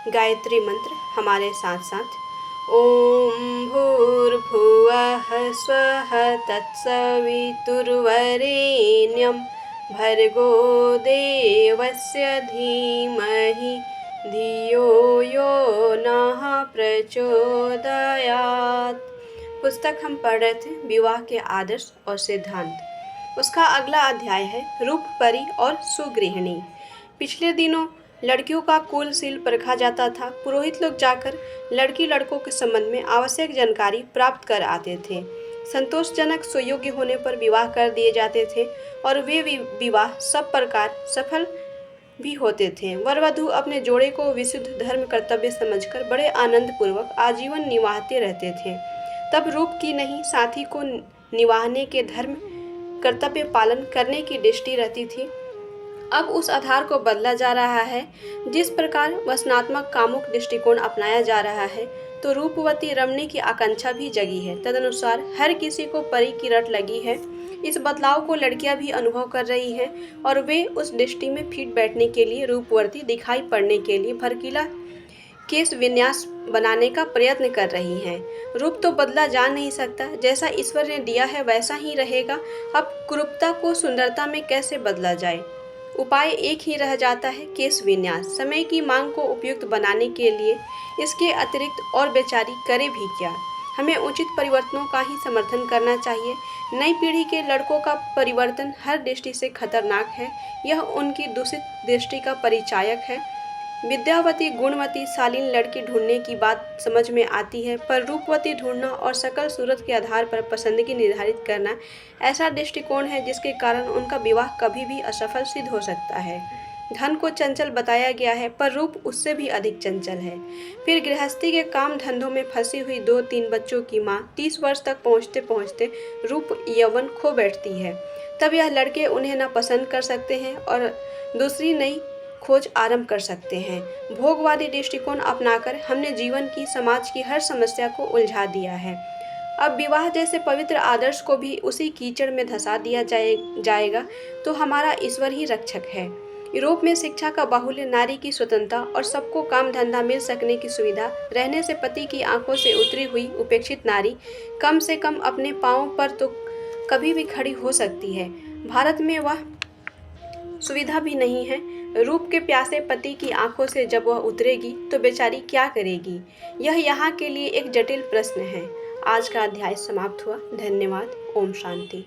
गायत्री मंत्र हमारे साथ साथ। ओम भूर्भुवः स्वः तत्सवितुर्वरेण्यं भर्गो देवस्य धीमहि धियो यो नः प्रचोदयात्। पुस्तक हम पढ़ रहे थे विवाह के आदर्श और सिद्धांत। उसका अगला अध्याय है रूप परी और सुगृहिणी। पिछले दिनों लड़कियों का कुलशील परखा जाता था। पुरोहित लोग जाकर लड़की लड़कों के संबंध में आवश्यक जानकारी प्राप्त कर आते थे। संतोषजनक सुयोग्य होने पर विवाह कर दिए जाते थे और वे विवाह सब प्रकार सफल भी होते थे। वर वधू अपने जोड़े को विशुद्ध धर्म कर्तव्य समझकर बड़े आनंद पूर्वक आजीवन निभाते रहते थे। तब रूप की नहीं, साथी को निभाने के धर्म कर्तव्य पालन करने की दृष्टि रहती थी। अब उस आधार को बदला जा रहा है। जिस प्रकार वसनात्मक कामुक दृष्टिकोण अपनाया जा रहा है, तो रूपवती रमणी की आकांक्षा भी जगी है। तदनुसार हर किसी को परी की रट लगी है। इस बदलाव को लड़कियां भी अनुभव कर रही हैं और वे उस दृष्टि में फिट बैठने के लिए, रूपवती दिखाई पड़ने के लिए भड़कीला केश विन्यास बनाने का प्रयत्न कर रही हैं। रूप तो बदला जा नहीं सकता, जैसा ईश्वर ने दिया है वैसा ही रहेगा। अब कुरूपता को सुंदरता में कैसे बदला जाए? उपाय एक ही रह जाता है, केश विन्यास। समय की मांग को उपयुक्त बनाने के लिए इसके अतिरिक्त और बेचारी करे भी क्या? हमें उचित परिवर्तनों का ही समर्थन करना चाहिए। नई पीढ़ी के लड़कों का परिवर्तन हर दृष्टि से खतरनाक है। यह उनकी दूषित दृष्टि का परिचायक है। विद्यावती, गुणवती, शालीन लड़की ढूंढने की बात समझ में आती है, पर रूपवती ढूंढना और सकल सूरत के आधार पर पसंदगी निर्धारित करना ऐसा दृष्टिकोण है जिसके कारण उनका विवाह कभी भी असफल सिद्ध हो सकता है। धन को चंचल बताया गया है, पर रूप उससे भी अधिक चंचल है। फिर गृहस्थी के काम धंधों में फंसी हुई 2-3 बच्चों की माँ 30 वर्ष तक पहुँचते पहुँचते रूप यौवन खो बैठती है। तब यह लड़के उन्हें न पसंद कर सकते हैं और दूसरी नई खोज आरंभ कर सकते हैं। भोगवादी दृष्टिकोण अपनाकर हमने जीवन की, समाज की हर समस्या को उलझा दिया है। अब विवाह जैसे पवित्र आदर्श को भी उसी कीचड़ में धंसा दिया जाएगा तो हमारा ईश्वर ही रक्षक है। यूरोप में शिक्षा का बाहुल्य, नारी की स्वतंत्रता और सबको काम धंधा मिल सकने की सुविधा रहने से पति की आंखों से उतरी हुई उपेक्षित नारी कम से कम अपने पांवों पर तो कभी भी खड़ी हो सकती है। भारत में वह सुविधा भी नहीं है। रूप के प्यासे पति की आंखों से जब वह उतरेगी तो बेचारी क्या करेगी? यह यहाँ के लिए एक जटिल प्रश्न है। आज का अध्याय समाप्त हुआ। धन्यवाद। ओम शांति।